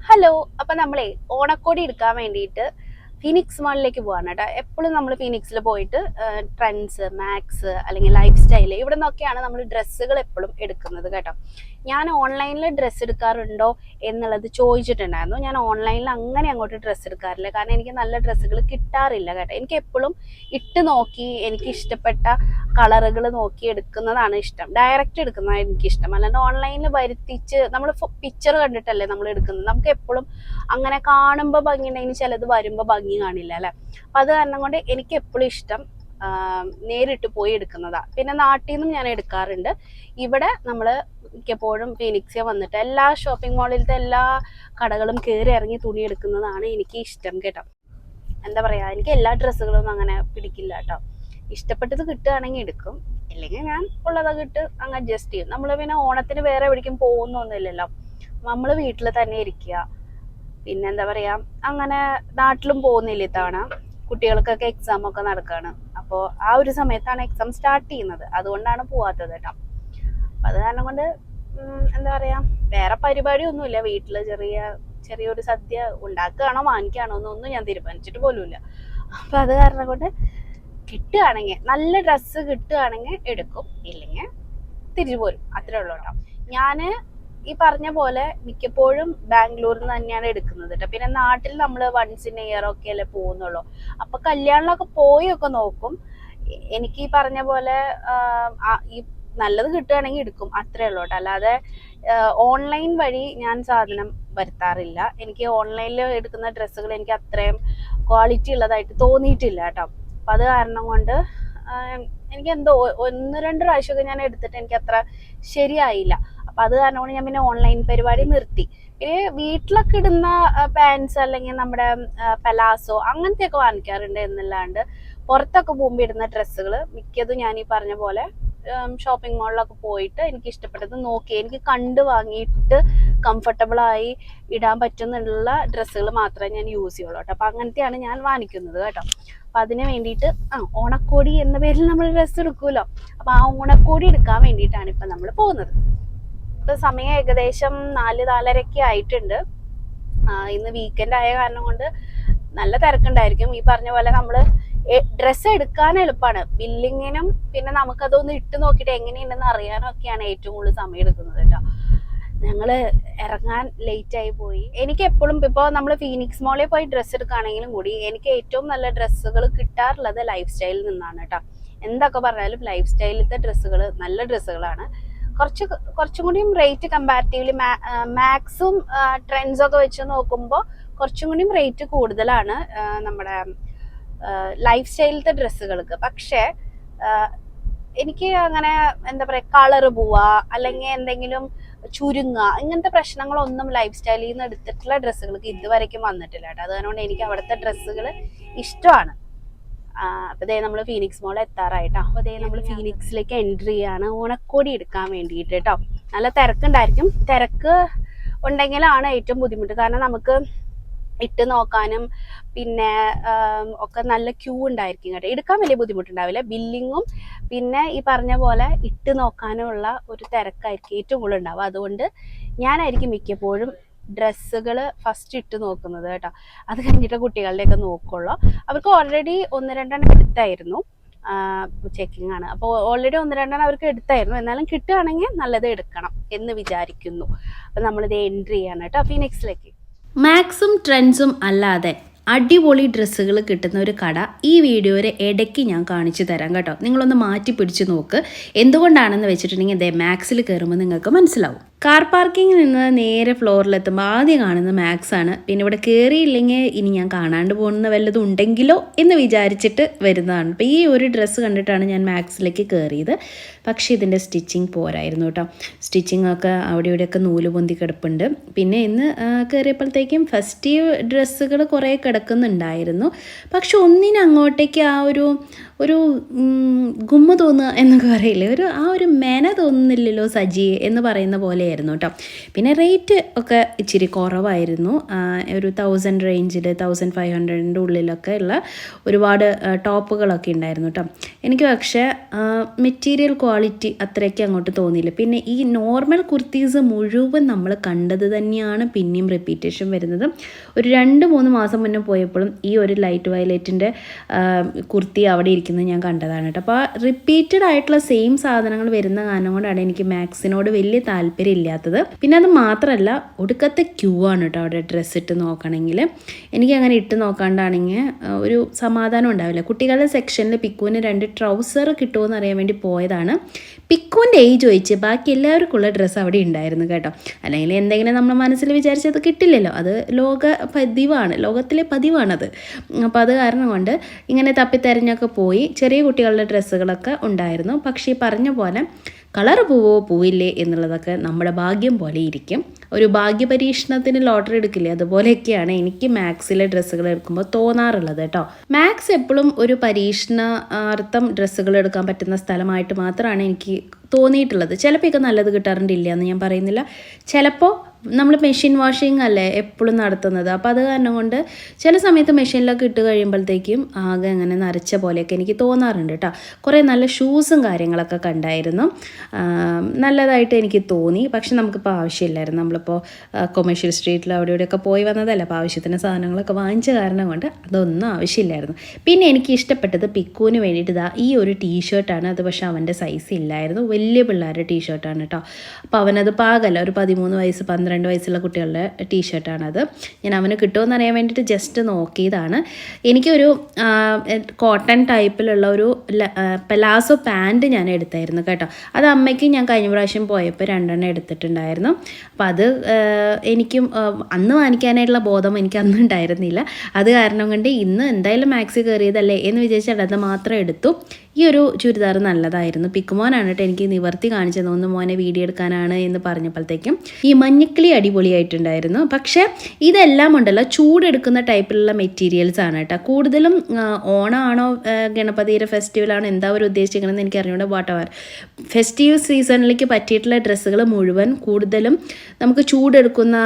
Hello, അപ്പം നമ്മളെ ഓണക്കോടി എടുക്കാൻ വേണ്ടിയിട്ട് ഫീനിക്സ് മാളിലേക്ക് പോകാണ് കേട്ടോ. എപ്പോഴും നമ്മൾ ഫീനിക്സിൽ പോയിട്ട് ട്രെൻഡ്സ്, മാക്സ് അല്ലെങ്കിൽ ലൈഫ് സ്റ്റൈല് ഇവിടെ നിന്നൊക്കെയാണ് നമ്മൾ ഡ്രസ്സുകൾ എപ്പോഴും എടുക്കുന്നത് കേട്ടോ. ഞാൻ ഓൺലൈനിൽ ഡ്രസ്സ് എടുക്കാറുണ്ടോ എന്നുള്ളത് ചോദിച്ചിട്ടുണ്ടായിരുന്നു. ഞാൻ ഓൺലൈനിൽ അങ്ങനെ അങ്ങോട്ട് ഡ്രസ്സ് എടുക്കാറില്ല, കാരണം എനിക്ക് നല്ല ഡ്രസ്സുകൾ കിട്ടാറില്ല കേട്ടോ. എനിക്ക് എപ്പോഴും ഇട്ട് നോക്കി എനിക്ക് ഇഷ്ടപ്പെട്ട കളറുകൾ നോക്കി എടുക്കുന്നതാണ് ഇഷ്ടം. ഡയറക്റ്റ് എടുക്കുന്നതാണ് എനിക്കിഷ്ടം. അല്ലാണ്ട് ഓൺലൈനിൽ വരുത്തിച്ച് നമ്മൾ പിക്ചർ കണ്ടിട്ടല്ലേ നമ്മൾ എടുക്കുന്നത്. നമുക്ക് എപ്പോഴും അങ്ങനെ കാണുമ്പോൾ ഭംഗിയുണ്ടെങ്കിൽ ചിലത് വരുമ്പോൾ ഭംഗി കാണില്ല അല്ലെ. അപ്പം അത് കാരണം കൊണ്ട് എനിക്ക് എപ്പോഴും ഇഷ്ടം നേരിട്ട് പോയി എടുക്കുന്നതാണ്. പിന്നെ നാട്ടിൽ നിന്നും ഞാൻ എടുക്കാറുണ്ട്. ഇവിടെ നമ്മൾ മിക്കപ്പോഴും ഫീനിക്സിൽ വന്നിട്ട് എല്ലാ ഷോപ്പിംഗ് മാളിലത്തെ എല്ലാ കടകളും കയറി ഇറങ്ങി തുണി എടുക്കുന്നതാണ് എനിക്ക് ഇഷ്ടം കേട്ടോ. എന്താ പറയുക, എനിക്ക് എല്ലാ ഡ്രസ്സുകളൊന്നും അങ്ങനെ പിടിക്കില്ല കേട്ടോ. ഇഷ്ടപ്പെട്ടത് കിട്ടുകയാണെങ്കിൽ എടുക്കും, ഇല്ലെങ്കിൽ ഞാൻ ഉള്ളതൊക്കെ ഇട്ട് അങ്ങ് അഡ്ജസ്റ്റ് ചെയ്യും. നമ്മൾ പിന്നെ ഓണത്തിന് വേറെ എവിടേക്കും പോകുന്നൊന്നുമില്ലല്ലോ, നമ്മൾ വീട്ടിൽ തന്നെ ഇരിക്കുക. പിന്നെ എന്താ പറയുക, അങ്ങനെ നാട്ടിലും പോകുന്നില്ല ഇത്തവണ. കുട്ടികൾക്കൊക്കെ എക്സാം ഒക്കെ നടക്കുകയാണ്. അപ്പോൾ ആ ഒരു സമയത്താണ് എക്സാം സ്റ്റാർട്ട് ചെയ്യുന്നത്, അതുകൊണ്ടാണ് പോവാത്തത് കേട്ടോ. അപ്പം അത് കാരണം കൊണ്ട് എന്താ പറയുക, വേറെ പരിപാടിയൊന്നുമില്ല. വീട്ടിൽ ചെറിയൊരു സദ്യ ഉണ്ടാക്കുകയാണോ വാങ്ങിക്കുകയാണോ എന്നൊന്നും ഞാൻ തീരുമാനിച്ചിട്ട് പോലുമില്ല. അപ്പം അത് കാരണം കൊണ്ട് കിട്ടുകയാണെങ്കിൽ, നല്ല ഡ്രസ്സ് കിട്ടുകയാണെങ്കിൽ എടുക്കും, ഇല്ലെങ്കിൽ തിരിച്ചു പോരും. അത്രേ ഉള്ളൂ കേട്ടോ. ഞാൻ ഈ പറഞ്ഞ പോലെ മിക്കപ്പോഴും ബാംഗ്ലൂരിൽ നിന്ന് തന്നെയാണ് എടുക്കുന്നത് കേട്ടോ. പിന്നെ നാട്ടിൽ നമ്മൾ വൺസ് ഇൻ ഇയർ ഒക്കെ അല്ലേ പോകുന്നുള്ളൂ. അപ്പൊ കല്യാണമൊക്കെ പോയൊക്കെ നോക്കും. എനിക്ക് ഈ പറഞ്ഞ പോലെ ഈ നല്ലത് കിട്ടുകയാണെങ്കിൽ എടുക്കും, അത്രേ ഉള്ളൂ കേട്ടോ. അല്ലാതെ ഓൺലൈൻ വഴി ഞാൻ സാധനം വരുത്താറില്ല. എനിക്ക് ഓൺലൈനിൽ എടുക്കുന്ന ഡ്രസ്സുകൾ എനിക്ക് അത്രയും ക്വാളിറ്റി ഉള്ളതായിട്ട് തോന്നിയിട്ടില്ല കേട്ടോ. അപ്പൊ അത് കാരണം കൊണ്ട് എനിക്ക് എന്തോ 1-2 പ്രാവശ്യമൊക്കെ ഞാൻ എടുത്തിട്ട് എനിക്ക് അത്ര ശരിയായില്ല. അപ്പൊ അത് കാരണം കൊണ്ട് ഞാൻ പിന്നെ ഓൺലൈൻ പരിപാടി നിർത്തി. പിന്നെ വീട്ടിലൊക്കെ ഇടുന്ന പാൻസ് അല്ലെങ്കിൽ നമ്മുടെ പലാസോ അങ്ങനത്തെയൊക്കെ വാങ്ങിക്കാറുണ്ട് എന്നല്ലാണ്ട് പുറത്തൊക്കെ പോകുമ്പോൾ ഇടുന്ന ഡ്രസ്സുകൾ മിക്കതും ഞാൻ ഈ പറഞ്ഞ പോലെ ഷോപ്പിംഗ് മാളിലൊക്കെ പോയിട്ട് എനിക്ക് ഇഷ്ടപ്പെട്ടത് നോക്കി എനിക്ക് കണ്ട് വാങ്ങിയിട്ട് കംഫർട്ടബിളായി ഇടാൻ പറ്റുന്നുള്ള ഡ്രസ്സുകൾ മാത്രമേ ഞാൻ യൂസ് ചെയ്യുള്ളൂ കേട്ടോ. അപ്പം അങ്ങനത്തെയാണ് ഞാൻ വാങ്ങിക്കുന്നത് കേട്ടോ. അപ്പം അതിന് വേണ്ടിയിട്ട് ഓണക്കോടി എന്ന പേരിൽ നമ്മൾ ഡ്രസ്സ് എടുക്കുമല്ലോ. അപ്പം ആ ഓണക്കോടി എടുക്കാൻ വേണ്ടിയിട്ടാണ് ഇപ്പം നമ്മൾ പോകുന്നത്. ഇപ്പം സമയം ഏകദേശം 4-4:30 ആയിട്ടുണ്ട്. ഇന്ന് വീക്കെൻഡ് ആയ കാരണം കൊണ്ട് നല്ല തിരക്കുണ്ടായിരിക്കും. ഈ പറഞ്ഞ പോലെ നമ്മൾ ഡ്രസ്സ് എടുക്കാൻ എളുപ്പമാണ്, ബില്ലിങ്ങിനും പിന്നെ നമുക്കതൊന്ന് ഇട്ട് നോക്കിയിട്ട് എങ്ങനെയുണ്ടെന്ന് അറിയാനും ഒക്കെയാണ് ഏറ്റവും കൂടുതൽ സമയം എടുക്കുന്നത് കേട്ടോ. ഞങ്ങള് ഇറങ്ങാൻ ലേറ്റ് ആയി പോയി. എനിക്ക് എപ്പോഴും ഇപ്പോൾ നമ്മൾ ഫീനിക്സ് മോളിൽ പോയി ഡ്രസ്സ് എടുക്കുകയാണെങ്കിലും കൂടി എനിക്ക് ഏറ്റവും നല്ല ഡ്രസ്സുകൾ കിട്ടാറുള്ളത് ലൈഫ് സ്റ്റൈലിൽ നിന്നാണ് കേട്ടോ. എന്തൊക്കെ പറഞ്ഞാലും ലൈഫ് സ്റ്റൈലിലത്തെ ഡ്രസ്സുകൾ നല്ല ഡ്രസ്സുകളാണ്. കുറച്ചും കൂടിയും റേറ്റ് കമ്പാരിറ്റീവ്ലി മാക്സും ട്രെൻഡ്സും ഒക്കെ വെച്ച് നോക്കുമ്പോൾ കുറച്ചും കൂടിയും റേറ്റ് കൂടുതലാണ് നമ്മുടെ ലൈഫ് സ്റ്റൈലിലത്തെ ഡ്രസ്സുകൾക്ക്. പക്ഷേ എനിക്ക് അങ്ങനെ എന്താ പറയുക, കളറ് പോവാ അല്ലെങ്കിൽ എന്തെങ്കിലും ചുരുങ്ങുക ഇങ്ങനത്തെ പ്രശ്നങ്ങളൊന്നും ലൈഫ് സ്റ്റൈലിൽ നിന്ന് എടുത്തിട്ടുള്ള ഡ്രസ്സുകൾക്ക് ഇതുവരെയ്ക്കും വന്നിട്ടില്ല കേട്ടോ. അതുകൊണ്ട് എനിക്ക് അവിടുത്തെ ഡ്രസ്സുകൾ ഇഷ്ടമാണ്. അപ്പോൾ ഇതേ നമ്മൾ ഫീനിക്സ് മോൾ എത്താറായിട്ടോ. അപ്പോൾ ഇതേ നമ്മൾ ഫീനിക്സിലേക്ക് എൻട്രി ചെയ്യാണ് ഓണക്കോടി എടുക്കാൻ വേണ്ടിയിട്ട് കേട്ടോ. നല്ല തിരക്കുണ്ടായിരിക്കും. തിരക്ക് ഉണ്ടെങ്കിലാണ് ഏറ്റവും ബുദ്ധിമുട്ട്, കാരണം നമുക്ക് ഇട്ട് നോക്കാനും പിന്നെ ഒക്കെ നല്ല ക്യൂ ഉണ്ടായിരിക്കും കേട്ടോ. എടുക്കാൻ വലിയ ബുദ്ധിമുട്ടുണ്ടാവില്ല. ബില്ലിങ്ങും പിന്നെ ഈ പറഞ്ഞ പോലെ ഇട്ട് നോക്കാനുള്ള ഒരു തിരക്കായിരിക്കും ഏറ്റവും കൂടുതൽ ഉണ്ടാവുക. അതുകൊണ്ട് ഞാനായിരിക്കും മിക്കപ്പോഴും ഡ്രസ്സുകൾ ഫസ്റ്റ് ഇട്ട് നോക്കുന്നത് കേട്ടോ. അത് കഴിഞ്ഞിട്ട് കുട്ടികളുടെയൊക്കെ നോക്കുള്ളൂ. അവർക്ക് ഓൾറെഡി 1-2 എടുത്തായിരുന്നു, ചെക്കിംഗ് ആണ്. അപ്പോൾ ഓൾറെഡി 1-2 അവർക്ക് എടുത്തായിരുന്നു. എന്നാലും കിട്ടുകയാണെങ്കിൽ നല്ലത് എടുക്കണം എന്ന് വിചാരിക്കുന്നു. അപ്പം നമ്മളിത് എൻട്രി ചെയ്യാണ് കേട്ടോ ഫീനിക്സിലേക്ക്. മാക്സും ട്രെൻഡ്സും അല്ലാതെ അടിപൊളി ഡ്രസ്സുകൾ കിട്ടുന്ന ഒരു കട ഈ വീഡിയോയുടെ ഇടയ്ക്ക് ഞാൻ കാണിച്ചു തരാം കേട്ടോ. നിങ്ങളൊന്ന് മാറ്റി പിടിച്ച് നോക്ക്. എന്തുകൊണ്ടാണെന്ന് വെച്ചിട്ടുണ്ടെങ്കിൽ ദേ മാക്സിൽ കയറുമ്പോൾ നിങ്ങൾക്ക് മനസ്സിലാവും. കാർ പാർക്കിങ്ങിൽ നിന്ന് നേരെ ഫ്ലോറിലെത്തുമ്പോൾ ആദ്യം കാണുന്ന മാക്സ് ആണ്. പിന്നെ ഇവിടെ കയറിയില്ലെങ്കിൽ ഇനി ഞാൻ കാണാണ്ട് പോകുന്ന വല്ലതും ഉണ്ടെങ്കിലോ എന്ന് വിചാരിച്ചിട്ട് വരുന്നതാണ്. അപ്പോൾ ഈ ഒരു ഡ്രസ്സ് കണ്ടിട്ടാണ് ഞാൻ മാക്സിലേക്ക് കയറിയത്. പക്ഷേ ഇതിൻ്റെ സ്റ്റിച്ചിങ് പോരായിരുന്നു കേട്ടോ. സ്റ്റിച്ചിങ് ഒക്കെ അവിടെ ഇവിടെയൊക്കെ നൂല് പൊന്തി കിടപ്പുണ്ട്. പിന്നെ ഇന്ന് കയറിയപ്പോഴത്തേക്കും ഫസ്റ്റീവ് ഡ്രസ്സുകൾ കുറേ കിടക്കുന്നുണ്ടായിരുന്നു. പക്ഷെ ഒന്നിനങ്ങോട്ടേക്ക് ആ ഒരു ഗുമ്മ തോന്നുക എന്നൊക്കെ പറയില്ലേ, ആ ഒരു മെന തോന്നുന്നില്ലല്ലോ സജി എന്ന് പറയുന്ന പോലെയായിരുന്നു കേട്ടോ. പിന്നെ റേറ്റ് ഒക്കെ ഇച്ചിരി കുറവായിരുന്നു. ഒരു 1000 റേഞ്ചിൽ 1500 ഉള്ളിലൊക്കെ ഉള്ള ഒരുപാട് ടോപ്പുകളൊക്കെ ഉണ്ടായിരുന്നു കേട്ടോ. എനിക്ക് പക്ഷേ മെറ്റീരിയൽ ക്വാളിറ്റി അത്രയ്ക്ക് അങ്ങോട്ട് തോന്നിയില്ല. പിന്നെ ഈ നോർമൽ കുർത്തീസ് മുഴുവൻ നമ്മൾ കണ്ടത് തന്നെയാണ് പിന്നെയും റിപ്പീറ്റേഷൻ വരുന്നത്. ഒരു 2-3 മാസം മുന്നേ പോയപ്പോഴും ഈ ഒരു ലൈറ്റ് വയലറ്റിൻ്റെ കുർത്തി അവിടെ ഇരിക്കുന്നത് ഞാൻ കണ്ടതാണ് കേട്ടോ. അപ്പോൾ റിപ്പീറ്റഡ് ആയിട്ടുള്ള സെയിം സാധനങ്ങൾ വരുന്ന കാരണം കൊണ്ടാണ് എനിക്ക് മാക്സിനോട് വലിയ താല്പര്യം ഇല്ലാത്തത്. പിന്നെ അത് മാത്രമല്ല ഒടുക്കത്തെ ക്യൂ ആണ് കേട്ടോ അവിടെ ഡ്രസ്സ് ഇട്ട് നോക്കണമെങ്കിൽ. എനിക്ക് അങ്ങനെ ഇട്ട് നോക്കാണ്ടാണെങ്കിൽ ഒരു സമാധാനം ഉണ്ടാവില്ല. കുട്ടികളുടെ സെക്ഷനിൽ പിക്കുവിന് 2 ട്രൗസർ കിട്ടുമോ അറിയാൻ വേണ്ടി പോയതാണ്. പിക്കുവിൻ്റെ ഏജ് ചോദിച്ച് ബാക്കി എല്ലാവർക്കുള്ള ഡ്രസ്സ് അവിടെ ഉണ്ടായിരുന്നു കേട്ടോ. അല്ലെങ്കിൽ എന്തെങ്കിലും നമ്മൾ മനസ്സിൽ വിചാരിച്ചത് കിട്ടില്ലല്ലോ, അത് ലോകത്തിലെ പതിവാണത്. അപ്പോൾ അത് കാരണം കൊണ്ട് ഇങ്ങനെ തപ്പിത്തെരഞ്ഞൊക്കെ പോയി. ചെറിയ കുട്ടികളുടെ ഡ്രസ്സുകളൊക്കെ ഉണ്ടായിരുന്നു. പക്ഷേ ഈ പറഞ്ഞ പോലെ കളർ പോവോ പോവില്ലേ എന്നുള്ളതൊക്കെ നമ്മുടെ ഭാഗ്യം പോലെ ഇരിക്കും. ഒരു ഭാഗ്യപരീക്ഷണത്തിന് ലോട്ടറി എടുക്കില്ലേ, അതുപോലെയൊക്കെയാണ് എനിക്ക് മാക്സിലെ ഡ്രസ്സുകൾ എടുക്കുമ്പോൾ തോന്നാറുള്ളത് കേട്ടോ. മാക്സ് എപ്പോഴും ഒരു പരീക്ഷണാർത്ഥം ഡ്രസ്സുകൾ എടുക്കാൻ പറ്റുന്ന സ്ഥലമായിട്ട് മാത്രമാണ് എനിക്ക് തോന്നിയിട്ടുള്ളത്. ചിലപ്പോൾ നല്ലത് കിട്ടാറുണ്ട്, ഇല്ല എന്ന് ഞാൻ പറയുന്നില്ല. ചിലപ്പോൾ നമ്മൾ മെഷീൻ വാഷിംഗ് അല്ലേ എപ്പോഴും നടത്തുന്നത്. അപ്പോൾ അത് കാരണം കൊണ്ട് ചില സമയത്ത് മെഷീനിലൊക്കെ ഇട്ട് കഴിയുമ്പോഴത്തേക്കും ആകെ അങ്ങനെ നരച്ച പോലെയൊക്കെ എനിക്ക് തോന്നാറുണ്ട് കേട്ടോ. കുറേ നല്ല ഷൂസും കാര്യങ്ങളൊക്കെ കണ്ടായിരുന്നു, നല്ലതായിട്ട് എനിക്ക് തോന്നി. പക്ഷെ നമുക്കിപ്പോൾ ആവശ്യമില്ലായിരുന്നു. നമ്മളിപ്പോൾ കൊമേഴ്ഷ്യൽ സ്ട്രീറ്റിൽ അവിടെ ഇവിടെയൊക്കെ പോയി വന്നതല്ല, അപ്പോൾ ആവശ്യത്തിന് സാധനങ്ങളൊക്കെ വാങ്ങിച്ച കാരണം കൊണ്ട് അതൊന്നും ആവശ്യമില്ലായിരുന്നു. പിന്നെ എനിക്ക് ഇഷ്ടപ്പെട്ടത് പിക്കുവിന് വേണ്ടിയിട്ട് ഈ ഒരു ടീഷർട്ടാണ്. അത് പക്ഷേ അവൻ്റെ സൈസ് ഇല്ലായിരുന്നു. വലിയ പിള്ളേരുടെ ടീഷർട്ടാണ് കേട്ടോ. അപ്പോൾ അവനത് പാകല്ല, ഒരു 13 വയസ്സ് 12 വയസ്സുള്ള കുട്ടികളുടെ ടീഷർട്ടാണത്. ഞാൻ അവന് കിട്ടുമെന്ന് അറിയാൻ വേണ്ടിയിട്ട് ജസ്റ്റ് നോക്കിയതാണ്. എനിക്കൊരു കോട്ടൺ ടൈപ്പിലുള്ള ഒരു പലാസോ പാൻറ്റ് ഞാൻ എടുത്തായിരുന്നു കേട്ടോ. അത് അമ്മയ്ക്ക് ഞാൻ കഴിഞ്ഞ പ്രാവശ്യം പോയപ്പോൾ 2 എടുത്തിട്ടുണ്ടായിരുന്നു. അപ്പോൾ അത് എനിക്കും അന്ന് വാങ്ങിക്കാനായിട്ടുള്ള ബോധം എനിക്ക് അന്ന് ഉണ്ടായിരുന്നില്ല. അത് കാരണം കൊണ്ട് ഇന്ന് എന്തായാലും മാക്സി കയറിയതല്ലേ എന്ന് വിചാരിച്ചിട്ട് അത് മാത്രം എടുത്തു. ഈ ഒരു ചുരിദാർ നല്ലതായിരുന്നു. പിക്കുമോനാണ് കേട്ടോ എനിക്ക് നിവർത്തി കാണിച്ചത്, ഒന്ന് മോനെ വീഡിയോ എടുക്കാനാണ് എന്ന് പറഞ്ഞപ്പോഴത്തേക്കും. ഈ മഞ്ഞക്കിളി അടിപൊളിയായിട്ടുണ്ടായിരുന്നു. പക്ഷേ ഇതെല്ലാം ഉണ്ടല്ലോ ചൂടെടുക്കുന്ന ടൈപ്പിലുള്ള മെറ്റീരിയൽസ് ആണ് കേട്ടോ. കൂടുതലും ഓണമാണോ ഗണപതിയുടെ ഫെസ്റ്റിവലാണോ എന്താ അവർ ഉദ്ദേശിക്കണമെന്ന് എനിക്ക് അറിഞ്ഞൂടെ. വാട്ടവർ ഫെസ്റ്റീവ് സീസണിലേക്ക് പറ്റിയിട്ടുള്ള ഡ്രസ്സുകൾ മുഴുവൻ കൂടുതലും നമുക്ക് ചൂടെടുക്കുന്ന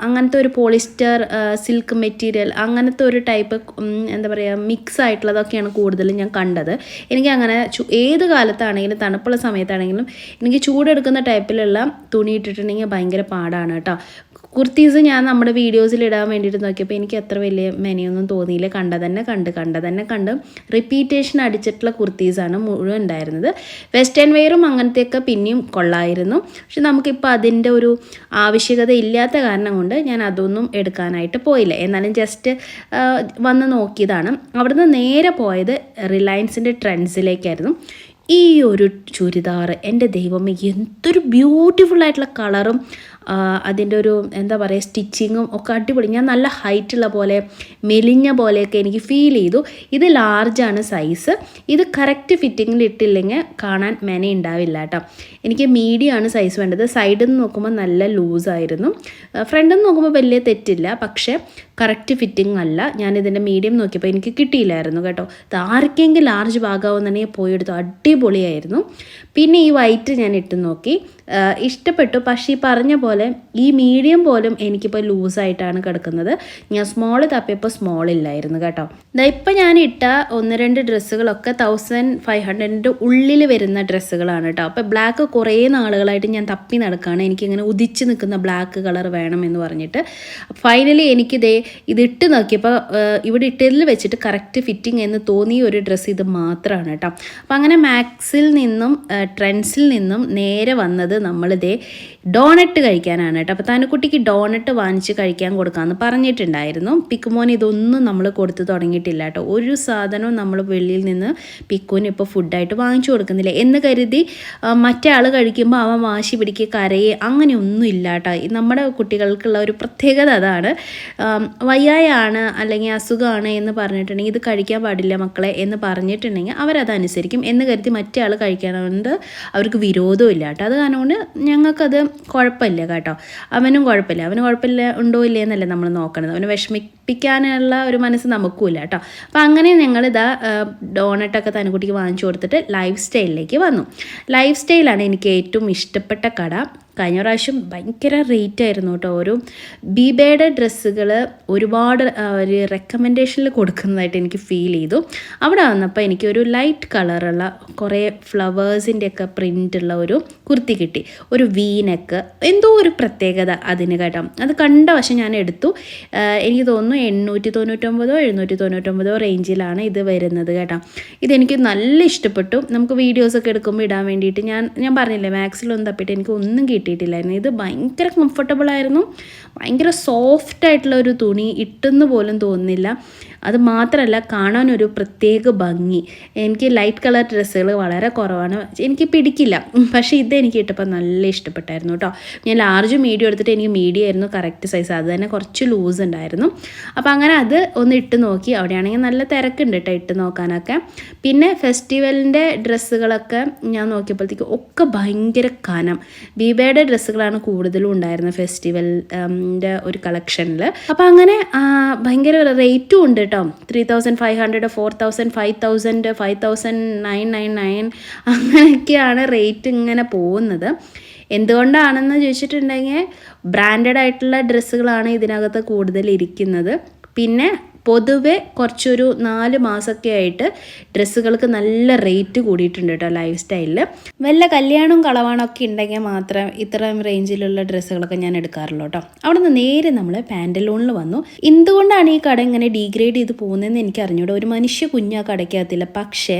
അങ്ങനത്തെ ഒരു പോളിസ്റ്റർ സിൽക്ക് മെറ്റീരിയൽ അങ്ങനത്തെ ഒരു ടൈപ്പ് എന്താ പറയുക മിക്സ് ആയിട്ടുള്ളതൊക്കെയാണ് കൂടുതലും ഞാൻ കണ്ടത്. എനിക്ക് അങ്ങനെ ഏത് കാലത്താണെങ്കിലും തണുപ്പുള്ള സമയത്താണെങ്കിലും എനിക്ക് ചൂടെടുക്കുന്ന ടൈപ്പിലുള്ള തുണി ഇട്ടിട്ടുണ്ടെങ്കിൽ ഭയങ്കര പാടാണ് കേട്ടോ. കുർത്തീസ് ഞാൻ നമ്മുടെ വീഡിയോസിൽ ഇടാൻ വേണ്ടിയിട്ട് നോക്കിയപ്പോൾ എനിക്ക് അത്ര വലിയ മെനയൊന്നും തോന്നിയില്ല. കണ്ട തന്നെ കണ്ട് റിപ്പീറ്റേഷൻ അടിച്ചിട്ടുള്ള കുർത്തീസാണ് മുഴുവൻ ഉണ്ടായിരുന്നത്. വെസ്റ്റേൺ വെയറും അങ്ങനത്തെയൊക്കെ പിന്നെയും കൊള്ളായിരുന്നു. പക്ഷെ നമുക്കിപ്പോൾ അതിൻ്റെ ഒരു ആവശ്യകത ഇല്ലാത്ത കാരണം കൊണ്ട് ഞാൻ അതൊന്നും എടുക്കാനായിട്ട് പോയില്ല. എന്നാലും ജസ്റ്റ് വന്ന് നോക്കിയതാണ്. അവിടുന്ന് നേരെ പോയത് റിലയൻസിൻ്റെ ട്രെൻഡ്സിലേക്കായിരുന്നു. ഈ ഒരു ചുരിദാർ എൻ്റെ ദൈവമേ എന്തൊരു ബ്യൂട്ടിഫുൾ ആയിട്ടുള്ള കളറും അതിൻ്റെ ഒരു എന്താ പറയുക സ്റ്റിച്ചിങ്ങും ഒക്കെ അടിപൊളി. ഞാൻ നല്ല ഹൈറ്റുള്ള പോലെ മെലിഞ്ഞ പോലെയൊക്കെ എനിക്ക് ഫീൽ ചെയ്തു. ഇത് ലാർജാണ് സൈസ്. ഇത് കറക്റ്റ് ഫിറ്റിങ്ങിൽ ഇട്ടില്ലെങ്കിൽ കാണാൻ മെന ഉണ്ടാവില്ല കേട്ടോ. എനിക്ക് മീഡിയമാണ് സൈസ് വേണ്ടത്. സൈഡിൽ നിന്ന് നോക്കുമ്പോൾ നല്ല ലൂസായിരുന്നു, ഫ്രണ്ടിൽ നിന്ന് നോക്കുമ്പോൾ വലിയ തെറ്റില്ല, പക്ഷേ കറക്റ്റ് ഫിറ്റിംഗ് അല്ല. ഞാനിതിൻ്റെ മീഡിയം നോക്കിയപ്പോൾ എനിക്ക് കിട്ടിയില്ലായിരുന്നു കേട്ടോ. ഇത് ആർക്കെങ്കിലും ലാർജ് ഭാഗമാവുന്നുണ്ടെങ്കിൽ പോയി എടുത്തു, അടിപൊളിയായിരുന്നു. പിന്നെ ഈ വൈറ്റ് ഞാൻ ഇട്ട് നോക്കി, ഇഷ്ടപ്പെട്ടു. പക്ഷേ ഈ പറഞ്ഞ പോലെ ഈ മീഡിയം പോലും എനിക്കിപ്പോൾ ലൂസായിട്ടാണ് കിടക്കുന്നത്. ഞാൻ സ്മോൾ തപ്പിയപ്പോൾ സ്മോൾ ഇല്ലായിരുന്നു കേട്ടോ. ഇപ്പം ഞാൻ ഇട്ട 1-2 ഡ്രസ്സുകളൊക്കെ 1500 ഉള്ളിൽ വരുന്ന ഡ്രസ്സുകളാണ് കേട്ടോ. അപ്പോൾ ബ്ലാക്ക് കുറേ നാളുകളായിട്ട് ഞാൻ തപ്പി നടക്കുകയാണ്. എനിക്കിങ്ങനെ ഉദിച്ച് നിൽക്കുന്ന ബ്ലാക്ക് കളർ വേണമെന്ന് പറഞ്ഞിട്ട് ഫൈനലി ഇത് ഇട്ട് നോക്കിയപ്പോൾ ഇവിടെ ഇട്ടതിൽ വെച്ചിട്ട് കറക്റ്റ് ഫിറ്റിംഗ് എന്ന് തോന്നിയ ഒരു ഡ്രസ്സ് ഇത് മാത്രമാണ് കേട്ടോ. അപ്പോൾ അങ്ങനെ മാക്സിൽ നിന്നും ട്രെൻഡ്സിൽ നിന്നും നേരെ വന്നത് നമ്മളിതേ ഡോണറ്റ് കഴിക്കാനാണ് കേട്ടോ. അപ്പോൾ താനുക്കുട്ടിക്ക് ഡോണറ്റ് വാങ്ങിച്ച് കഴിക്കാൻ കൊടുക്കാമെന്ന് പറഞ്ഞിട്ടുണ്ടായിരുന്നു. പിക്കുമോൻ ഇതൊന്നും നമ്മൾ കൊടുത്ത് തുടങ്ങിയിട്ടില്ല കേട്ടോ. ഒരു സാധനവും നമ്മൾ വെളിയിൽ നിന്ന് പിക്കുവിന് ഇപ്പോൾ ഫുഡായിട്ട് വാങ്ങിച്ചു കൊടുക്കുന്നില്ല എന്ന് കരുതി മറ്റേ ആൾ കഴിക്കുമ്പോൾ അവൻ വാശി പിടിക്കുക കരയെ അങ്ങനെയൊന്നും ഇല്ല കേട്ടോ. നമ്മുടെ കുട്ടികൾക്കുള്ള ഒരു പ്രത്യേകത അതാണ്. വയ്യായാണ് അല്ലെങ്കിൽ അസുഖമാണ് എന്ന് പറഞ്ഞിട്ടുണ്ടെങ്കിൽ ഇത് കഴിക്കാൻ പാടില്ല മക്കളെ എന്ന് പറഞ്ഞിട്ടുണ്ടെങ്കിൽ അവരതനുസരിക്കും എന്ന് കരുതി മറ്റേ ആൾ കഴിക്കാനുണ്ട് അവർക്ക് വിരോധവും ഇല്ല കേട്ടോ. അത് കാരണം ആയതുകൊണ്ട് ഞങ്ങൾക്കത് കുഴപ്പമില്ല കേട്ടോ. അവനും കുഴപ്പമില്ല ഉണ്ടോ ഇല്ലേ എന്നല്ല നമ്മൾ നോക്കണത്. അവന് വിഷമിപ്പിക്കാനുള്ള ഒരു മനസ്സ് നമുക്കുമില്ല കേട്ടോ. അപ്പോൾ അങ്ങനെ ഞങ്ങളിതാ ഡോണറ്റൊക്കെ തനുകുട്ടിക്ക് വാങ്ങിച്ചു കൊടുത്തിട്ട് ലൈഫ് സ്റ്റൈലിലേക്ക് വന്നു. ലൈഫ് സ്റ്റൈലാണ് എനിക്ക് ഏറ്റവും ഇഷ്ടപ്പെട്ട കട. കഴിഞ്ഞ പ്രാവശ്യം ഭയങ്കര റേറ്റ് ആയിരുന്നു കേട്ടോ. ഒരു ബീബയുടെ ഡ്രസ്സുകൾ ഒരുപാട് ഒരു റെക്കമെൻഡേഷനിൽ കൊടുക്കുന്നതായിട്ട് എനിക്ക് ഫീൽ ചെയ്തു. അവിടെ വന്നപ്പോൾ എനിക്കൊരു ലൈറ്റ് കളറുള്ള കുറേ ഫ്ലവേഴ്സിൻ്റെയൊക്കെ പ്രിൻ്റുള്ള ഒരു കുർത്തി കിട്ടി. ഒരു വീനക്ക് എന്തോ ഒരു പ്രത്യേകത അതിന് കേട്ടോ. അത് കണ്ട വശം ഞാൻ എടുത്തു. എനിക്ക് തോന്നുന്നു 899 റേഞ്ചിലാണ് ഇത് വരുന്നത് കേട്ടോ. ഇതെനിക്ക് നല്ല ഇഷ്ടപ്പെട്ടു. നമുക്ക് വീഡിയോസൊക്കെ എടുക്കുമ്പോൾ ഇടാൻ വേണ്ടിയിട്ട് ഞാൻ പറഞ്ഞില്ലേ മാക്സിലൊന്നും തപ്പിയിട്ട് എനിക്ക് ഒന്നും കിട്ടിയിട്ടില്ലായിരുന്നു. ഇത് ഭയങ്കര കംഫർട്ടബിൾ ആയിരുന്നു. ഭയങ്കര സോഫ്റ്റ് ആയിട്ടുള്ള ഒരു തുണി, ഇട്ടെന്ന് പോലും തോന്നുന്നില്ല. അത് മാത്രമല്ല കാണാനൊരു പ്രത്യേക ഭംഗി. എനിക്ക് ലൈറ്റ് കളർ ഡ്രസ്സുകൾ വളരെ കുറവാണ്, എനിക്ക് പിടിക്കില്ല. പക്ഷേ ഇതെനിക്ക് ഇട്ടപ്പോൾ നല്ല ഇഷ്ടപ്പെട്ടായിരുന്നു കേട്ടോ. ഞാൻ ലാർജ് മീഡിയം എടുത്തിട്ട് എനിക്ക് മീഡിയം ആയിരുന്നു കറക്റ്റ് സൈസ്. അത് തന്നെ കുറച്ച് ലൂസ് ഉണ്ടായിരുന്നു. അപ്പോൾ അങ്ങനെ അത് ഒന്ന് ഇട്ട് നോക്കി. അവിടെയാണെങ്കിൽ നല്ല തിരക്കുണ്ട് കേട്ടോ ഇട്ട് നോക്കാനൊക്കെ. പിന്നെ ഫെസ്റ്റിവലിൻ്റെ ഡ്രസ്സുകളൊക്കെ ഞാൻ നോക്കിയപ്പോഴത്തേക്ക് ഒക്കെ ഭയങ്കര കനം. ബീബയുടെ ഡ്രസ്സുകളാണ് കൂടുതലും ഉണ്ടായിരുന്നത് ഫെസ്റ്റിവലിൻ്റെ ഒരു കളക്ഷനിൽ. അപ്പോൾ അങ്ങനെ ഭയങ്കര റേറ്റും ഉണ്ട് കേട്ടോ. 3500, 4000, 5000, 5999 അങ്ങനെയൊക്കെയാണ് റേറ്റ് ഇങ്ങനെ പോകുന്നത്. എന്തുകൊണ്ടാണെന്ന് ചോദിച്ചിട്ടുണ്ടെങ്കിൽ ബ്രാൻഡഡ് ആയിട്ടുള്ള ഡ്രസ്സുകളാണ് ഇതിനകത്ത് കൂടുതൽ ഇരിക്കുന്നത്. പിന്നെ പൊതുവെ കുറച്ചൊരു 4 മാസമൊക്കെ ആയിട്ട് ഡ്രസ്സുകൾക്ക് നല്ല റേറ്റ് കൂടിയിട്ടുണ്ട് കേട്ടോ ലൈഫ് സ്റ്റൈലിൽ. വല്ല കല്യാണവും കളവാണൊക്കെ ഉണ്ടെങ്കിൽ മാത്രം ഇത്രയും റേഞ്ചിലുള്ള ഡ്രസ്സുകളൊക്കെ ഞാൻ എടുക്കാറുള്ളൂ കേട്ടോ. അവിടെ നിന്ന് നേരെ നമ്മൾ പാൻറ്റലൂണിൽ വന്നു. എന്തുകൊണ്ടാണ് ഈ കട ഇങ്ങനെ ഡീഗ്രേഡ് ചെയ്ത് പോകുന്നതെന്ന് എനിക്ക് അറിഞ്ഞൂടെ. ഒരു മനുഷ്യ കുഞ്ഞാ കടയ്ക്കകത്തില്ല. പക്ഷേ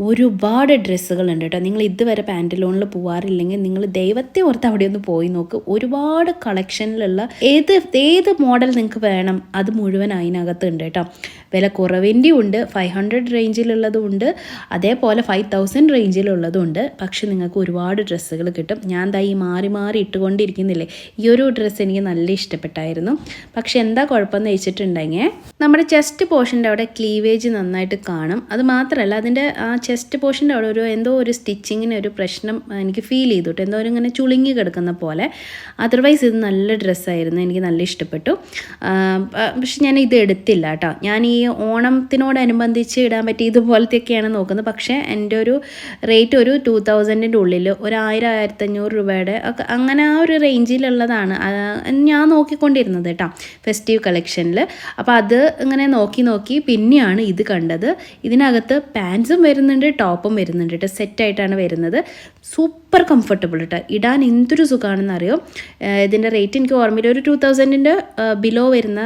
ഒരുപാട് ഡ്രസ്സുകളുണ്ട് കേട്ടോ. നിങ്ങൾ ഇതുവരെ പാൻറ്റലൂണിൽ പോകാറില്ലെങ്കിൽ നിങ്ങൾ ദൈവത്തെ ഓർത്ത് അവിടെ ഒന്ന് പോയി നോക്ക്. ഒരുപാട് കളക്ഷനിലുള്ള ഏത് മോഡൽ നിങ്ങൾക്ക് വേണം അത് മുഴുവൻ അതിനകത്ത് ഉണ്ട് കേട്ടോ. വില കുറവിൻ്റെ ഉണ്ട്, 500 റേഞ്ചിലുള്ളതും ഉണ്ട്, അതേപോലെ 5000 റേഞ്ചിലുള്ളതും ഉണ്ട്. പക്ഷെ നിങ്ങൾക്ക് ഒരുപാട് ഡ്രസ്സുകൾ കിട്ടും. ഞാൻ ദാ ഈ മാറി ഇട്ടുകൊണ്ടിരിക്കുന്നില്ലേ, ഈ ഒരു ഡ്രസ്സ് എനിക്ക് നല്ല ഇഷ്ടപ്പെട്ടായിരുന്നു. പക്ഷെ എന്താ കുഴപ്പമെന്ന് വെച്ചിട്ടുണ്ടെങ്കിൽ നമ്മുടെ ചെസ്റ്റ് പോർഷൻ്റെ അവിടെ ക്ലീവേജ് നന്നായിട്ട് കാണും. അത് മാത്രമല്ല അതിൻ്റെ ആ ചെസ്റ്റ് പോർഷൻ്റെ അവിടെ എന്തോ ഒരു സ്റ്റിച്ചിങ്ങിന് ഒരു പ്രശ്നം എനിക്ക് ഫീൽ ചെയ്തു കേട്ടോ. എന്തോ ഇങ്ങനെ ചുളുങ്ങി കിടക്കുന്ന പോലെ. അതർവൈസ് ഇത് നല്ല ഡ്രസ്സായിരുന്നു, എനിക്ക് നല്ല ഇഷ്ടപ്പെട്ടു. പക്ഷെ ഞാൻ ഇത് എടുത്തില്ല കേട്ടോ. ഞാൻ ഈ ഓണത്തിനോടനുബന്ധിച്ച് ഇടാൻ പറ്റി ഇതുപോലത്തെയൊക്കെയാണ് നോക്കുന്നത്. പക്ഷേ എൻ്റെ ഒരു റേറ്റ് ഒരു 2000-ൻ്റെ ഉള്ളിൽ ഒരു 1000-1500 രൂപയുടെ ഒക്കെ അങ്ങനെ ആ ഒരു റേഞ്ചിലുള്ളതാണ് ഞാൻ നോക്കിക്കൊണ്ടിരുന്നത് കേട്ടോ ഫെസ്റ്റീവ് കളക്ഷനിൽ. അപ്പോൾ അത് ഇങ്ങനെ നോക്കി പിന്നെയാണ് ഇത് കണ്ടത്. ഇതിനകത്ത് പാൻസും വരുന്നുണ്ട്, ടോപ്പും വരുന്നുണ്ട് കേട്ടോ. സെറ്റായിട്ടാണ് വരുന്നത്. സൂപ്പർ കംഫർട്ടബിൾ കേട്ടോ. ഇടാൻ എന്തൊരു സുഖമാണെന്ന് അറിയോ. ഇതിൻ്റെ റേറ്റ് എനിക്ക് ഓർമ്മയില്ല. ഒരു 2000-ൻ്റെ ബിലോ വരുന്ന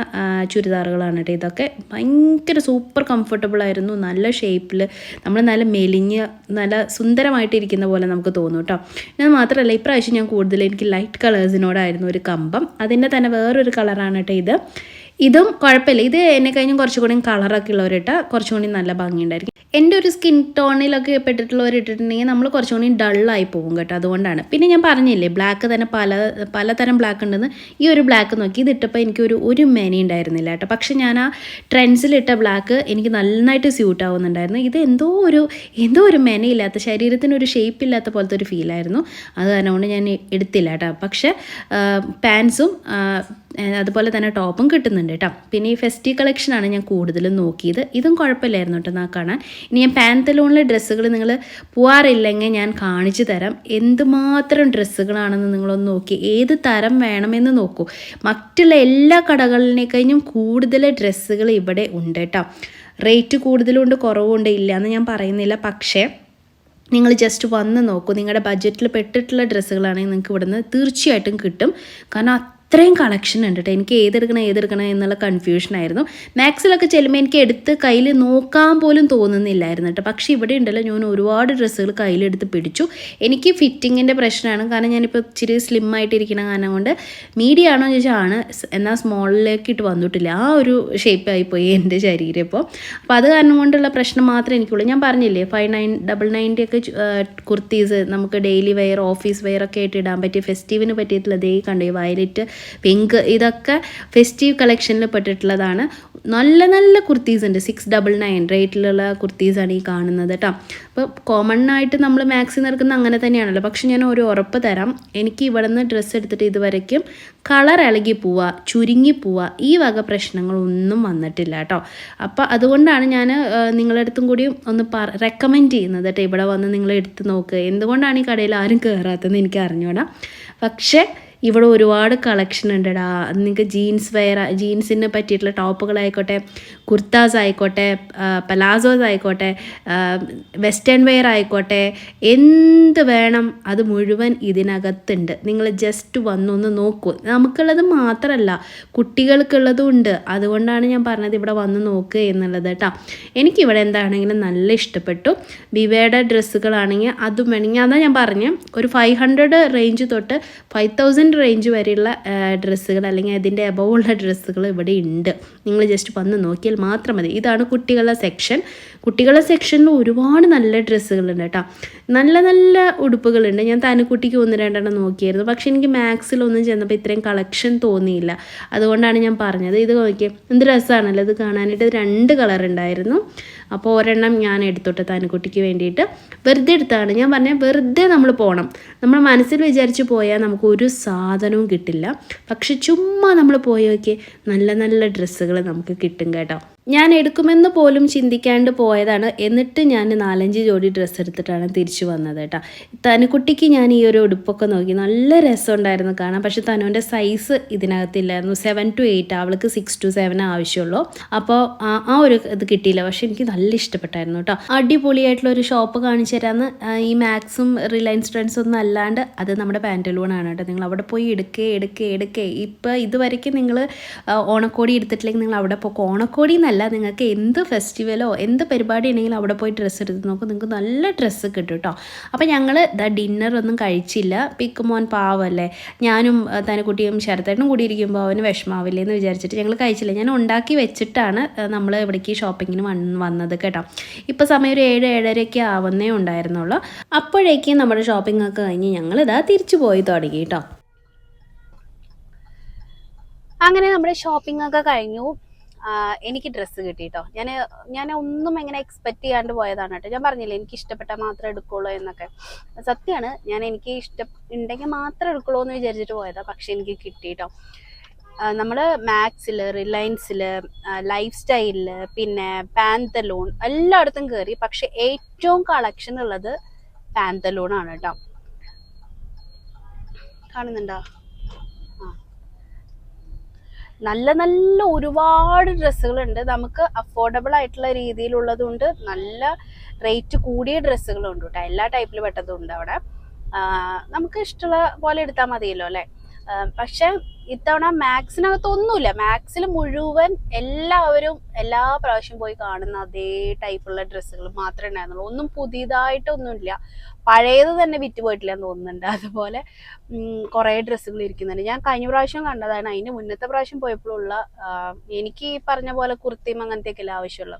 ചുരിദാറുകളാണ് കേട്ടോ ഇതൊക്കെ. ഭയങ്കര സൂപ്പർ കംഫർട്ടബിൾ ആയിരുന്നു. നല്ല ഷേപ്പിൽ നമ്മൾ നല്ല മെലിഞ്ഞ് നല്ല സുന്ദരമായിട്ടിരിക്കുന്ന പോലെ നമുക്ക് തോന്നും കേട്ടോ. ഇത് മാത്രമല്ല ഇപ്രാവശ്യം ഞാൻ കൂടുതൽ എനിക്ക് ലൈറ്റ് കളേഴ്സിനോടായിരുന്നു ഒരു കമ്പം. അതിൻ്റെ തന്നെ വേറൊരു കളറാണ് കേട്ടോ ഇതും കുഴപ്പമില്ല. ഇത് എന്നെ കഴിഞ്ഞും കുറച്ചുകൂടി കളറൊക്കെ ഉള്ളവരിട്ട കുറച്ചുകൂടി നല്ല ഭംഗിയുണ്ടായിരിക്കും. എൻ്റെ ഒരു സ്കിൻ ടോണിലൊക്കെ പെട്ടിട്ടുള്ളവർ ഇട്ടിട്ടുണ്ടെങ്കിൽ നമ്മൾ കുറച്ചുകൂടി ഡള്ളായി പോകും കേട്ടോ. അതുകൊണ്ടാണ്. പിന്നെ ഞാൻ പറഞ്ഞില്ലേ ബ്ലാക്ക് തന്നെ പലതരം ബ്ലാക്ക് ഉണ്ടെന്ന്. ഈ ഒരു ബ്ലാക്ക് നോക്കി ഇതിട്ടപ്പോൾ എനിക്കൊരു മെനി ഉണ്ടായിരുന്നില്ല കേട്ടോ. പക്ഷെ ഞാൻ ആ ട്രെൻഡ്സിലിട്ട ബ്ലാക്ക് എനിക്ക് നന്നായിട്ട് സ്യൂട്ട് ആവുന്നുണ്ടായിരുന്നു. ഇത് എന്തോ ഒരു മെനയില്ലാത്ത, ശരീരത്തിനൊരു ഷേപ്പ് ഇല്ലാത്ത പോലത്തെ ഒരു ഫീലായിരുന്നു. അത് കാരണം കൊണ്ട് ഞാൻ എടുത്തില്ല കേട്ടോ. പക്ഷേ പാൻസും അതുപോലെ തന്നെ ടോപ്പും കിട്ടുന്നുണ്ട് കേട്ടോ. പിന്നെ ഈ ഫെസ്റ്റീവ് കളക്ഷനാണ് ഞാൻ കൂടുതലും നോക്കിയത്. ഇതും കുഴപ്പമില്ലായിരുന്നു കേട്ടോ കാണാൻ. ഇനി ഞാൻ പാൻറ്റലൂണിലെ ഡ്രസ്സുകൾ നിങ്ങൾ പോകാറില്ലെങ്കിൽ ഞാൻ കാണിച്ചു തരാം. എന്തുമാത്രം ഡ്രസ്സുകളാണെന്ന് നിങ്ങളൊന്ന് നോക്കി ഏത് തരം വേണമെന്ന് നോക്കൂ. മറ്റുള്ള എല്ലാ കടകളിനേക്കഴിഞ്ഞും കൂടുതൽ ഡ്രസ്സുകൾ ഇവിടെ ഉണ്ട് കേട്ടോ. റേറ്റ് കൂടുതലുണ്ട്, കുറവുണ്ട്, ഇല്ല എന്ന് ഞാൻ പറയുന്നില്ല. പക്ഷേ നിങ്ങൾ ജസ്റ്റ് വന്ന് നോക്കൂ. നിങ്ങളുടെ ബഡ്ജറ്റിൽ പെട്ടിട്ടുള്ള ഡ്രസ്സുകളാണെങ്കിൽ നിങ്ങൾക്ക് ഇവിടുന്ന് തീർച്ചയായിട്ടും കിട്ടും. കാരണം അത്രയും കളക്ഷൻ ഉണ്ട് കേട്ടോ. എനിക്ക് ഏതെടുക്കണം എന്നുള്ള കൺഫ്യൂഷനായിരുന്നു. മാക്സിലൊക്കെ ചെല്ലുമ്പോൾ എനിക്ക് എടുത്ത് കയ്യിൽ നോക്കാൻ പോലും തോന്നുന്നില്ലായിരുന്നു കേട്ടോ. പക്ഷേ ഇവിടെ ഉണ്ടല്ലോ ഞാൻ ഒരുപാട് ഡ്രസ്സുകൾ കയ്യിലെടുത്ത് പിടിച്ചു. എനിക്ക് ഫിറ്റിങ്ങിൻ്റെ പ്രശ്നമാണ്. കാരണം ഞാനിപ്പോൾ ഇച്ചിരി സ്ലിം ആയിട്ടിരിക്കുന്ന കാരണം കൊണ്ട് മീഡിയം ആണോ ചോദിച്ചാൽ ആണ്, എന്നാൽ സ്മോളിലേക്ക് ഇട്ട് വന്നിട്ടില്ല. ആ ഒരു ഷേപ്പായിപ്പോയി എൻ്റെ ശരീരം ഇപ്പോൾ. അപ്പോൾ അത് കാരണം കൊണ്ടുള്ള പ്രശ്നം മാത്രമേ എനിക്കുള്ളൂ. ഞാൻ പറഞ്ഞില്ലേ 5999 ഒക്കെ കുർത്തീസ് നമുക്ക് ഡെയിലി വെയർ, ഓഫീസ് വെയർ ഒക്കെ ആയിട്ട് ഇടാൻ പറ്റിയ ഫെസ്റ്റീവിന് പറ്റിയിട്ടുള്ള ദേ കണ്ടു വയലറ്റ്, പിങ്ക്, ഇതൊക്കെ ഫെസ്റ്റീവ് കളക്ഷനിൽ പെട്ടിട്ടുള്ളതാണ്. നല്ല നല്ല കുർത്തീസ് ഉണ്ട്. 699 റേറ്റിലുള്ള കുർത്തീസാണ് ഈ കാണുന്നത് കേട്ടോ. അപ്പോൾ കോമൺ ആയിട്ട് നമ്മൾ മാക്സിൽ നിൽക്കുന്ന അങ്ങനെ തന്നെയാണല്ലോ. പക്ഷെ ഞാൻ ഒരു ഉറപ്പ് തരാം, എനിക്ക് ഇവിടെ നിന്ന് ഡ്രസ്സ് എടുത്തിട്ട് ഇതുവരയ്ക്കും കളർ ഇളകി പോവുക, ചുരുങ്ങി പോവുക, ഈ വക പ്രശ്നങ്ങളൊന്നും വന്നിട്ടില്ല കേട്ടോ. അപ്പോൾ അതുകൊണ്ടാണ് ഞാൻ നിങ്ങളുടെ അടുത്തും കൂടി ഒന്ന് റെക്കമെൻഡ് ചെയ്യുന്നത് കേട്ടോ. ഇവിടെ വന്ന് നിങ്ങൾ എടുത്ത് നോക്ക്. എന്തുകൊണ്ടാണ് ഈ കടയിൽ ആരും കയറാത്തതെന്ന് എനിക്ക് അറിഞ്ഞൂടാ. പക്ഷേ ഇവിടെ ഒരുപാട് കളക്ഷൻ ഉണ്ടെടാ. നിങ്ങൾക്ക് ജീൻസിനെ പറ്റിയിട്ടുള്ള ടോപ്പുകളായിക്കോട്ടെ, കുർത്താസ് ആയിക്കോട്ടെ, പലാസോസ് ആയിക്കോട്ടെ, വെസ്റ്റേൺ വെയർ ആയിക്കോട്ടെ, എന്ത് വേണം അത് മുഴുവൻ ഇതിനകത്തുണ്ട്. നിങ്ങൾ ജസ്റ്റ് വന്നൊന്ന് നോക്കൂ. നമുക്കുള്ളത് മാത്രമല്ല, കുട്ടികൾക്കുള്ളതും ഉണ്ട്. അതുകൊണ്ടാണ് ഞാൻ പറഞ്ഞത് ഇവിടെ വന്ന് നോക്കുക എന്നുള്ളത് കേട്ടോ. എനിക്കിവിടെ എന്താണെങ്കിലും നല്ല ഇഷ്ടപ്പെട്ടു. വിവയുടെ ഡ്രസ്സുകളാണെങ്കിൽ അതും വേണമെങ്കിൽ അതാ ഞാൻ പറഞ്ഞ ഒരു 500 റേഞ്ച് തൊട്ട് 5000 റേഞ്ച് വരെയുള്ള ഡ്രസ്സുകൾ അല്ലെങ്കിൽ അതിൻ്റെ എബവ് ഉള്ള ഡ്രസ്സുകൾ ഇവിടെ ഉണ്ട്. നിങ്ങൾ ജസ്റ്റ് വന്ന് നോക്കിയാൽ മാത്രം മതി. ഇതാണ് കുട്ടികളുടെ സെക്ഷൻ. കുട്ടികളുടെ സെക്ഷനിൽ ഒരുപാട് നല്ല ഡ്രസ്സുകളുണ്ട് കേട്ടോ. നല്ല നല്ല ഉടുപ്പുകളുണ്ട്. ഞാൻ തനുക്കുട്ടിക്ക് 1-2 നോക്കിയായിരുന്നു. പക്ഷേ എനിക്ക് മാക്സിലൊന്നും ചെന്നപ്പോൾ ഇത്രയും കളക്ഷൻ തോന്നിയില്ല. അതുകൊണ്ടാണ് ഞാൻ പറഞ്ഞത്. ഇത് നോക്കിയാൽ എന്ത് രസമാണല്ലോ ഇത് കാണാനായിട്ട്. 2 കളർ ഉണ്ടായിരുന്നു. അപ്പോൾ ഒരെണ്ണം ഞാൻ എടുത്തോട്ടെ തനുക്കുട്ടിക്ക് വേണ്ടിയിട്ട്. വെറുതെ എടുത്താണ്. ഞാൻ പറഞ്ഞാൽ വെറുതെ നമ്മൾ പോകണം. നമ്മൾ മനസ്സിൽ വിചാരിച്ച് പോയാൽ നമുക്ക് ഒരു സാധനവും കിട്ടില്ല. പക്ഷെ ചുമ്മാ നമ്മൾ പോയി നോക്കിയാൽ നല്ല നല്ല ഡ്രസ്സുകൾ നമുക്ക് കിട്ടും കേട്ടോ. ഞാൻ എടുക്കുമെന്ന് പോലും ചിന്തിക്കാണ്ട് പോയതാണ്. എന്നിട്ട് ഞാൻ 4-5 ജോഡി ഡ്രസ്സ് എടുത്തിട്ടാണ് തിരിച്ചു വന്നത് കേട്ടോ. തനുക്കുട്ടിക്ക് ഞാൻ ഈ ഒരു ഉടുപ്പൊക്കെ നോക്കി, നല്ല രസമുണ്ടായിരുന്നു കാണാൻ. പക്ഷെ തനുവിൻ്റെ സൈസ് ഇതിനകത്തില്ലായിരുന്നു. 7 to 8, അവൾക്ക് 6 to 7 ആവശ്യമുള്ളൂ. അപ്പോൾ ആ ഒരു ഇത് കിട്ടിയില്ല. പക്ഷെ എനിക്ക് നല്ല ഇഷ്ടപ്പെട്ടായിരുന്നു കേട്ടോ. അടിപൊളിയായിട്ടുള്ള ഒരു ഷോപ്പ് കാണിച്ചു തരാമെന്ന്. ഈ മാക്സും റിലയൻസ് ട്രെൻഡ്സ് ഒന്നും അല്ലാണ്ട് അത് നമ്മുടെ പാൻറ്റലൂണാണ് കേട്ടോ. നിങ്ങൾ അവിടെ പോയി എടുക്കേ. ഇപ്പോൾ ഇതുവരെയ്ക്കും നിങ്ങൾ ഓണക്കോടി എടുത്തിട്ടില്ലെങ്കിൽ നിങ്ങൾ അവിടെ പോയി, ഓണക്കോടി എന്നല്ല, നിങ്ങൾക്ക് എന്ത് ഫെസ്റ്റിവലോ എന്ത് പരിപാടി ഉണ്ടെങ്കിലും അവിടെ പോയി ഡ്രസ്സ് എടുത്ത് നോക്കും. നിങ്ങൾക്ക് നല്ല ഡ്രസ്സ് കിട്ടും കേട്ടോ. അപ്പോൾ ഞങ്ങൾ ഡിന്നറൊന്നും കഴിച്ചില്ല. പിക്കുമോൻ പാവല്ലേ, ഞാനും തനുക്കുട്ടിയും ശരത്തേട്ടനും കൂടി ഇരിക്കുമ്പോൾ അവന് വിഷമാവില്ലേ എന്ന് വിചാരിച്ചിട്ട് ഞങ്ങൾ കഴിച്ചില്ല. ഞാൻ ഉണ്ടാക്കി വെച്ചിട്ടാണ് നമ്മൾ ഇവിടേക്ക് ഷോപ്പിങ്ങിന് വന്നത് കേട്ടോ. ഇപ്പോൾ സമയം ഒരു 7-7:30 ആവുന്നേ ഉണ്ടായിരുന്നുള്ളൂ. അപ്പോഴേക്കും നമ്മുടെ ഷോപ്പിംഗ് ഒക്കെ കഴിഞ്ഞ് ഞങ്ങൾ ഇതാ തിരിച്ചു പോയി തുടങ്ങി കേട്ടോ. അങ്ങനെ നമ്മുടെ ഷോപ്പിംഗ് ഒക്കെ കഴിഞ്ഞു. എനിക്ക് ഡ്രസ്സ് കിട്ടി കേട്ടോ. ഞാൻ ഒന്നും എങ്ങനെ എക്സ്പെക്ട് ചെയ്യാണ്ട് പോയതാണ് കേട്ടോ. ഞാൻ പറഞ്ഞില്ലേ എനിക്ക് ഇഷ്ടപ്പെട്ടാൽ മാത്രമേ എടുക്കുള്ളൂ എന്നൊക്കെ. സത്യമാണ്, എനിക്ക് ഇഷ്ടം ഉണ്ടെങ്കിൽ മാത്രമേ എടുക്കുള്ളൂ എന്ന് വിചാരിച്ചിട്ട് പോയതാണ്. പക്ഷെ എനിക്ക് കിട്ടി കേട്ടോ. നമ്മൾ മാക്സിൽ, റിലയൻസിൽ, ലൈഫ് സ്റ്റൈലിൽ, പിന്നെ പാന്തലൂൺ എല്ലായിടത്തും കയറി. പക്ഷെ ഏറ്റവും കളക്ഷൻ ഉള്ളത് പാന്തലൂണാണ് കേട്ടോ. കാണുന്നുണ്ടോ? നല്ല നല്ല ഒരുപാട് ഡ്രസ്സുകളുണ്ട്. നമുക്ക് അഫോർഡബിൾ ആയിട്ടുള്ള രീതിയിലുള്ളതുണ്ട്, നല്ല റേറ്റ് കൂടിയ ഡ്രസ്സുകളുണ്ട് കേട്ടോ. എല്ലാ ടൈപ്പിൽ പെട്ടതും ഉണ്ട് അവിടെ. നമുക്ക് ഇഷ്ടമുള്ള പോലെ എടുത്താൽ മതിയല്ലോ അല്ലേ. പക്ഷെ ഇത്തവണ മാക്സിനകത്ത് ഒന്നുമില്ല. മാക്സിൽ മുഴുവൻ എല്ലാവരും എല്ലാ പ്രാവശ്യം പോയി കാണുന്ന അതേ ടൈപ്പുള്ള ഡ്രസ്സുകൾ മാത്രമേ ഉണ്ടായിരുന്നുള്ളൂ. ഒന്നും പുതിയതായിട്ടൊന്നുമില്ല. പഴയത് തന്നെ വിറ്റ് പോയിട്ടില്ല എന്ന് തോന്നുന്നുണ്ട്. അതുപോലെ കുറേ ഡ്രസ്സുകൾ ഇരിക്കുന്നുണ്ട്. ഞാൻ കഴിഞ്ഞ പ്രാവശ്യം കണ്ടതാണ്. അതിന് മുന്നത്തെ പ്രാവശ്യം പോയപ്പോഴുള്ള എനിക്ക് ഈ പറഞ്ഞ പോലെ കുർത്തിയും അങ്ങനത്തെയൊക്കെ ആവശ്യമുള്ളൂ.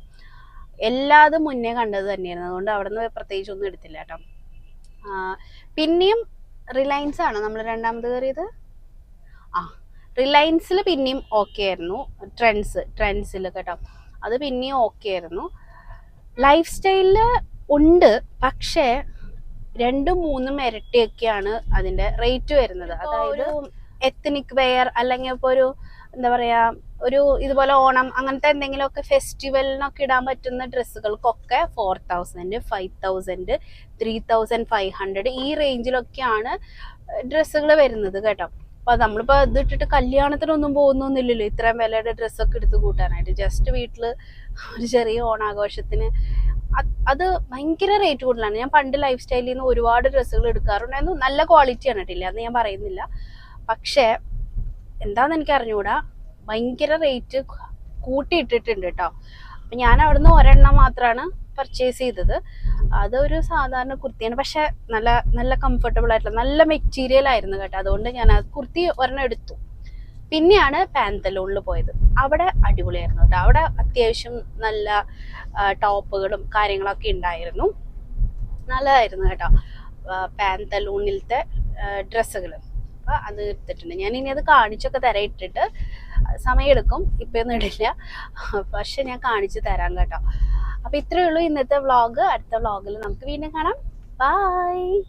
എല്ലാതും മുന്നേ കണ്ടത് തന്നെയായിരുന്നു. അതുകൊണ്ട് അവിടെ നിന്ന് പ്രത്യേകിച്ച് ഒന്നും എടുത്തില്ല കേട്ടോ. പിന്നെയും റിലയൻസ് ആണ് നമ്മൾ രണ്ടാമത് കയറിയത്. റിലയൻസിൽ പിന്നെയും ഓക്കെ ആയിരുന്നു. ട്രെൻഡ്സിൽ കേട്ടോ, അത് പിന്നെയും ഓക്കെ ആയിരുന്നു. ലൈഫ് സ്റ്റൈലിൽ ഉണ്ട്, പക്ഷേ 2-3 ഇരട്ടിയൊക്കെയാണ് അതിന്റെ റേറ്റ് വരുന്നത്. അതായത് എത്നിക് വെയർ അല്ലെങ്കിൽ ഇപ്പോൾ ഒരു എന്താ പറയാ, ഒരു ഇതുപോലെ ഓണം അങ്ങനത്തെ എന്തെങ്കിലുമൊക്കെ ഫെസ്റ്റിവലിനൊക്കെ ഇടാൻ പറ്റുന്ന ഡ്രസ്സുകൾക്കൊക്കെ 4000, 5000, 3500 ഈ റേഞ്ചിലൊക്കെയാണ് ഡ്രസ്സുകൾ വരുന്നത് കേട്ടോ. അപ്പൊ നമ്മളിപ്പോ ഇത് ഇട്ടിട്ട് കല്യാണത്തിനൊന്നും പോകുന്നൊന്നുമില്ലല്ലോ ഇത്രയും വിലയുടെ ഡ്രസ്സൊക്കെ എടുത്ത് കൂട്ടാനായിട്ട്. ജസ്റ്റ് വീട്ടില് ഒരു ചെറിയ ഓണാഘോഷത്തിന് അത് ഭയങ്കര റേറ്റ് കൂടുതലാണ്. ഞാൻ പണ്ട് ലൈഫ് സ്റ്റൈലിൽ നിന്ന് ഒരുപാട് ഡ്രസ്സുകൾ എടുക്കാറുണ്ടായിരുന്നു. നല്ല ക്വാളിറ്റിയാണ് കേട്ടില്ല, അന്ന് ഞാൻ പറയുന്നില്ല. പക്ഷേ എന്താന്ന് എനിക്ക് അറിഞ്ഞുകൂടാ, ഭയങ്കര റേറ്റ് കൂട്ടിയിട്ടിട്ടുണ്ട് കേട്ടോ. അപ്പൊ ഞാൻ അവിടുന്ന് ഒരെണ്ണം മാത്രമാണ് പർച്ചേസ് ചെയ്തത്. അതൊരു സാധാരണ കുർത്തിയാണ്, പക്ഷെ നല്ല നല്ല കംഫർട്ടബിൾ ആയിട്ടുള്ള നല്ല മെറ്റീരിയൽ ആയിരുന്നു കേട്ടോ. അതുകൊണ്ട് ഞാൻ ആ കുർത്തി ഒരെണ്ണം എടുത്തു. പിന്നെയാണ് പാന്തലൂണിൽ പോയത്. അവിടെ അടിപൊളിയായിരുന്നു കേട്ടോ. അവിടെ അത്യാവശ്യം നല്ല ടോപ്പുകളും കാര്യങ്ങളൊക്കെ ഉണ്ടായിരുന്നു. നല്ലതായിരുന്നു കേട്ടോ പാന്തലൂണിലത്തെ ഡ്രസ്സുകൾ. അപ്പം അത് എടുത്തിട്ടുണ്ട്. ഞാൻ ഇനി അത് കാണിച്ചൊക്കെ തരാം ഇട്ടിട്ട്. സമയമെടുക്കും, ഇപ്പൊന്നും ഇടില്ല, പക്ഷെ ഞാൻ കാണിച്ചു തരാം കേട്ടോ. അപ്പൊ ഇത്രയേ ഉള്ളൂ ഇന്നത്തെ വ്ളോഗ്. അടുത്ത വ്ളോഗിൽ നമുക്ക് വീണ്ടും കാണാം. ബൈ.